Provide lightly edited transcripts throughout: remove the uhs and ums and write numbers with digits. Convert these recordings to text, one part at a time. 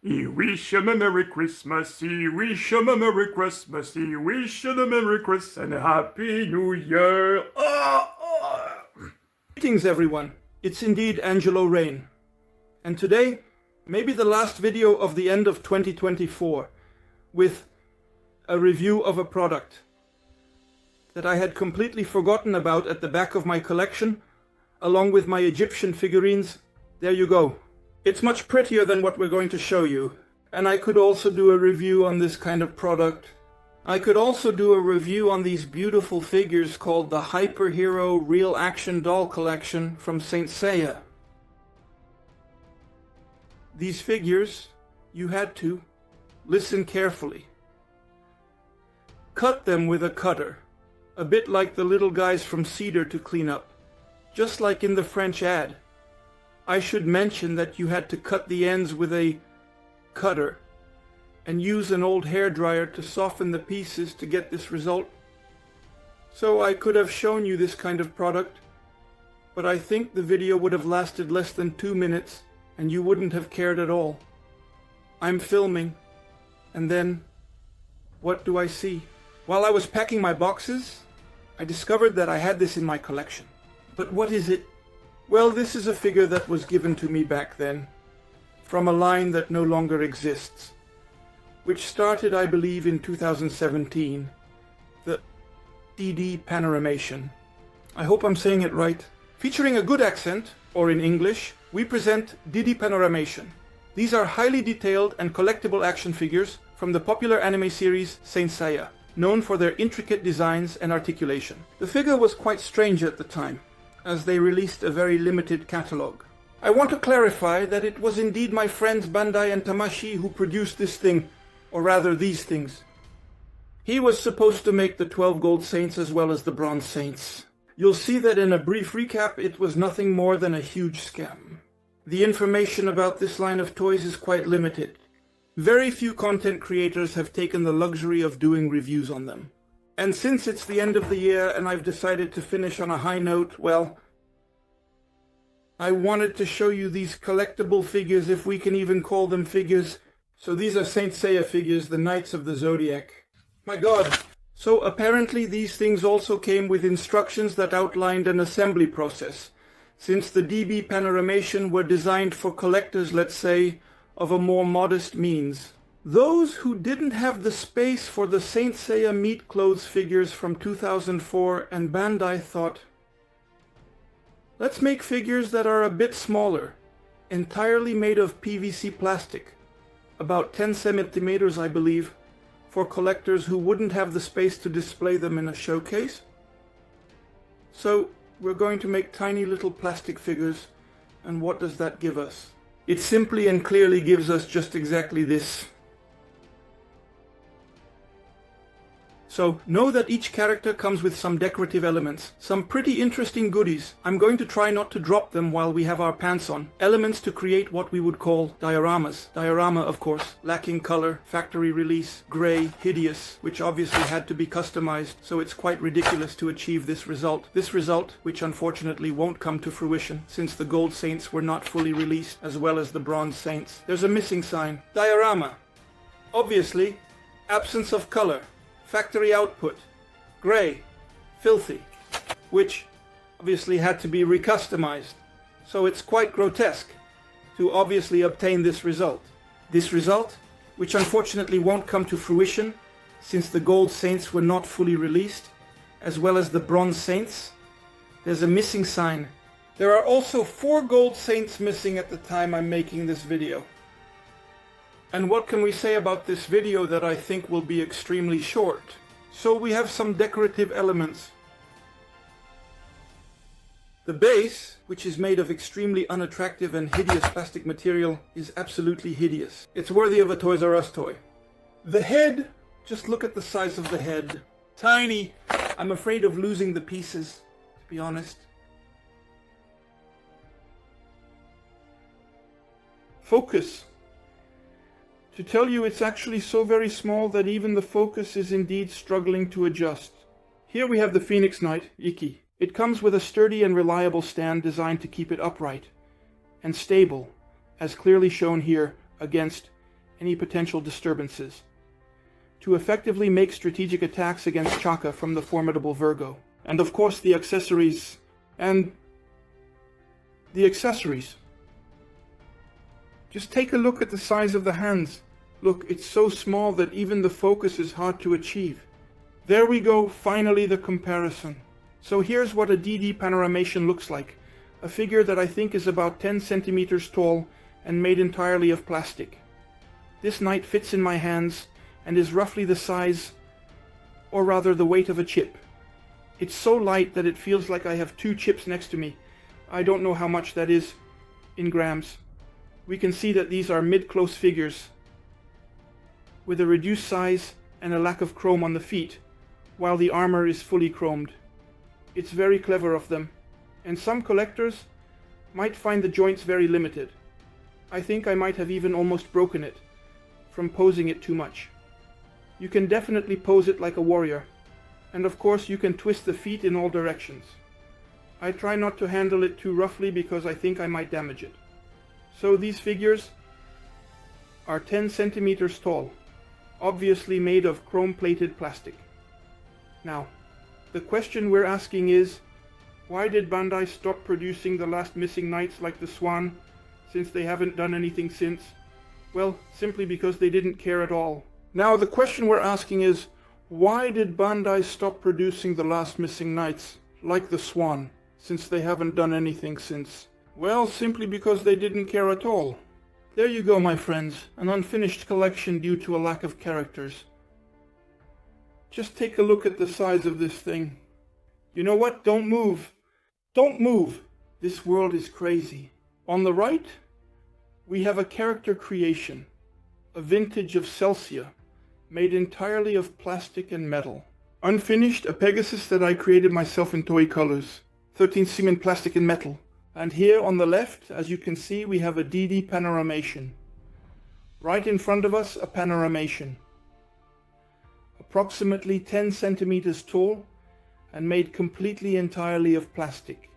He wish him a Merry Christmas, he wish him a Merry Christmas, he wish him a Merry Christmas and a Happy New Year. Greetings everyone, it's indeed Angelo Rain. And today, maybe the last video of the end of 2024, with a review of a product that I had completely forgotten about at the back of my collection, along with my Egyptian figurines. There you go. It's much prettier than what we're going to show you. And I could also do a review on this kind of product. I could also do a review on these beautiful figures called the Hyper Hero Real Action Doll Collection from Saint Seiya. These figures, you had to listen carefully. Cut them with a cutter, a bit like the little guys from Cedar to clean up, just like in the French ad. I should mention that you had to cut the ends with a cutter and use an old hairdryer to soften the pieces to get this result. So I could have shown you this kind of product, but I think the video would have lasted less than 2 minutes and you wouldn't have cared at all. I'm filming, and then what do I see? While I was packing my boxes, I discovered that I had this in my collection. But what is it? Well, this is a figure that was given to me back then, from a line that no longer exists, which started, I believe, in 2017, the DD Panoramation. I hope I'm saying it right. Featuring a good accent, or in English, we present DD Panoramation. These are highly detailed and collectible action figures from the popular anime series Saint Seiya, known for their intricate designs and articulation. The figure was quite strange at the time, as they released a very limited catalogue. I want to clarify that it was indeed my friends Bandai and Tamashi who produced this thing, or rather these things. He was supposed to make the 12 gold saints as well as the bronze saints. You'll see that in a brief recap it was nothing more than a huge scam. The information about this line of toys is quite limited. Very few content creators have taken the luxury of doing reviews on them. And since it's the end of the year and I've decided to finish on a high note, well, I wanted to show you these collectible figures, if we can even call them figures. So these are Saint Seiya figures, the Knights of the Zodiac. My god! So apparently these things also came with instructions that outlined an assembly process, since the DB Panoramation were designed for collectors, let's say, of a more modest means. Those who didn't have the space for the Saint Seiya meat clothes figures from 2004 and Bandai thought, let's make figures that are a bit smaller, entirely made of PVC plastic, about 10 centimeters I believe, for collectors who wouldn't have the space to display them in a showcase. So we're going to make tiny little plastic figures, and what does that give us? It simply and clearly gives us just exactly this. So, know that each character comes with some decorative elements, some pretty interesting goodies. I'm going to try not to drop them while we have our pants on. Elements to create what we would call dioramas. Diorama, of course, lacking color, factory release, gray, hideous, which obviously had to be customized, so it's quite ridiculous to achieve this result. This result, which unfortunately won't come to fruition, since the gold saints were not fully released, as well as the bronze saints. There's a missing sign. Diorama. Obviously, absence of color. Factory output, gray, filthy, which obviously had to be recustomized. So it's quite grotesque to obviously obtain this result. This result, which unfortunately won't come to fruition since the gold saints were not fully released, as well as the bronze saints. There's a missing sign. There are also 4 gold saints missing at the time I'm making this video. And what can we say about this video that I think will be extremely short? So we have some decorative elements. The base, which is made of extremely unattractive and hideous plastic material, is absolutely hideous. It's worthy of a Toys R Us toy. The head, just look at the size of the head. Tiny. I'm afraid of losing the pieces, to be honest. Focus. To tell you, it's actually so very small that even the focus is indeed struggling to adjust. Here we have the Phoenix Knight, Ikki. It comes with a sturdy and reliable stand designed to keep it upright and stable, as clearly shown here against any potential disturbances, to effectively make strategic attacks against Chaka from the formidable Virgo. And of course the accessories. Just take a look at the size of the hands. Look, it's so small that even the focus is hard to achieve. There we go, finally the comparison. So here's what a DD Panoramation looks like. A figure that I think is about 10 centimeters tall and made entirely of plastic. This knight fits in my hands and is roughly the size, or rather the weight of a chip. It's so light that it feels like I have 2 chips next to me. I don't know how much that is in grams. We can see that these are mid-close figures with a reduced size and a lack of chrome on the feet, while the armor is fully chromed. It's very clever of them, and some collectors might find the joints very limited. I think I might have even almost broken it from posing it too much. You can definitely pose it like a warrior, and of course you can twist the feet in all directions. I try not to handle it too roughly because I think I might damage it. So these figures are 10 centimeters tall, obviously made of chrome-plated plastic. Now, the question we're asking is, why did Bandai stop producing the last missing knights like the Swan, since they haven't done anything since? Well, simply because they didn't care at all. Now, the question we're asking is, why did Bandai stop producing the last missing knights like the Swan, since they haven't done anything since? Well, simply because they didn't care at all. There you go, my friends, an unfinished collection due to a lack of characters. Just take a look at the size of this thing. You know what? Don't move. Don't move! This world is crazy. On the right, we have a character creation, a vintage of Celsia, made entirely of plastic and metal. Unfinished, a Pegasus that I created myself in toy colors, 13 cement plastic and metal. And here on the left, as you can see, we have a DD Panoramation. Right in front of us, a Panoramation. Approximately 10 centimeters tall and made completely entirely of plastic.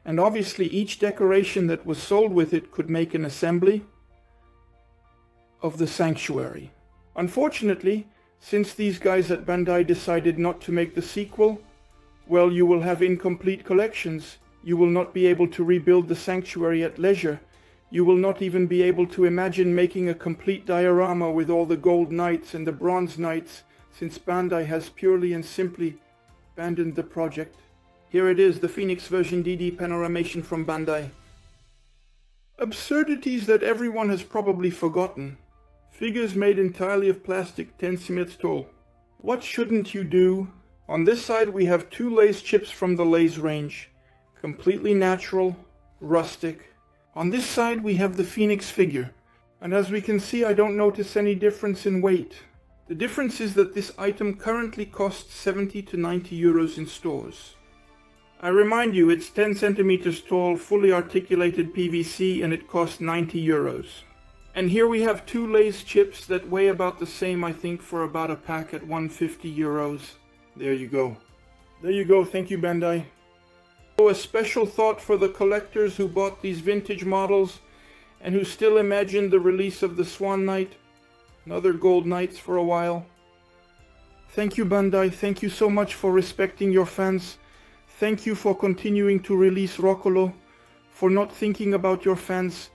And obviously each decoration that was sold with it could make an assembly of the sanctuary. Unfortunately, since these guys at Bandai decided not to make the sequel, well, you will have incomplete collections. You will not be able to rebuild the sanctuary at leisure. You will not even be able to imagine making a complete diorama with all the gold knights and the bronze knights, since Bandai has purely and simply abandoned the project. Here it is, the Phoenix version DD Panoramation from Bandai. Absurdities that everyone has probably forgotten. Figures made entirely of plastic, 10 cm tall. What shouldn't you do? On this side we have 2 lace chips from the lace range. Completely natural, rustic. On this side we have the Phoenix figure. And as we can see, I don't notice any difference in weight. The difference is that this item currently costs 70 to 90 euros in stores. I remind you, it's 10 centimeters tall, fully articulated PVC, and it costs 90 euros. And here we have 2 lace chips that weigh about the same, I think, for about a pack at 150 euros. There you go. There you go, thank you Bandai. So a special thought for the collectors who bought these vintage models and who still imagined the release of the Swan Knight and other gold knights for a while. Thank you Bandai, thank you so much for respecting your fans. Thank you for continuing to release Roccolo, for not thinking about your fans.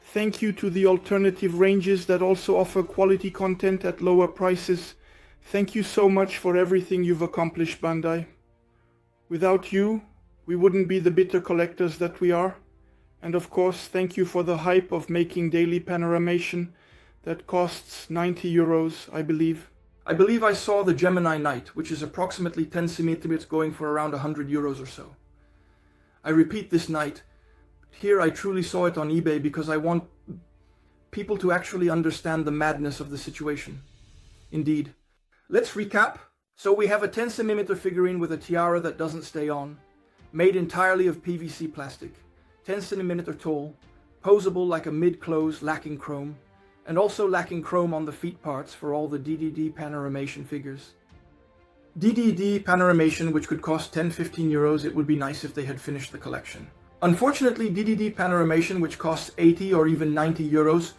Thank you to the alternative ranges that also offer quality content at lower prices. Thank you so much for everything you've accomplished, Bandai. Without you, we wouldn't be the bitter collectors that we are. And of course, thank you for the hype of making daily Panoramation that costs 90 euros, I believe. I believe I saw the Gemini Knight, which is approximately 10 centimeters, going for around 100 euros or so. I repeat, this knight. Here I truly saw it on eBay because I want people to actually understand the madness of the situation. Indeed. Let's recap. So we have a 10 centimeter figurine with a tiara that doesn't stay on, made entirely of PVC plastic, 10 centimeter tall, posable like a mid-close, lacking chrome, and also lacking chrome on the feet parts for all the DDD Panoramation figures. DDD Panoramation, which could cost 10-15 euros, it would be nice if they had finished the collection. Unfortunately, DDD Panoramation, which costs 80 or even 90 euros,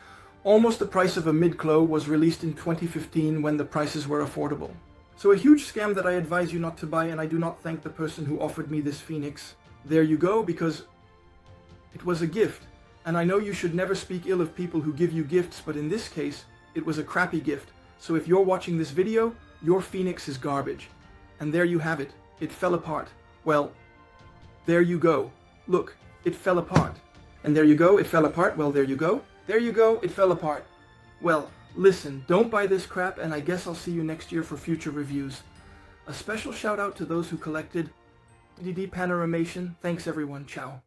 Almost the price of a mid-clo was released in 2015 when the prices were affordable. So a huge scam that I advise you not to buy, and I do not thank the person who offered me this Phoenix. There you go, because it was a gift. And I know you should never speak ill of people who give you gifts, but in this case, it was a crappy gift. So if you're watching this video, your Phoenix is garbage. And there you have it. It fell apart. Well, there you go. Look, it fell apart. And there you go, it fell apart. Well, there you go. There you go, it fell apart. Well, listen, don't buy this crap, and I guess I'll see you next year for future reviews. A special shout out to those who collected Panoramation. Thanks everyone, ciao.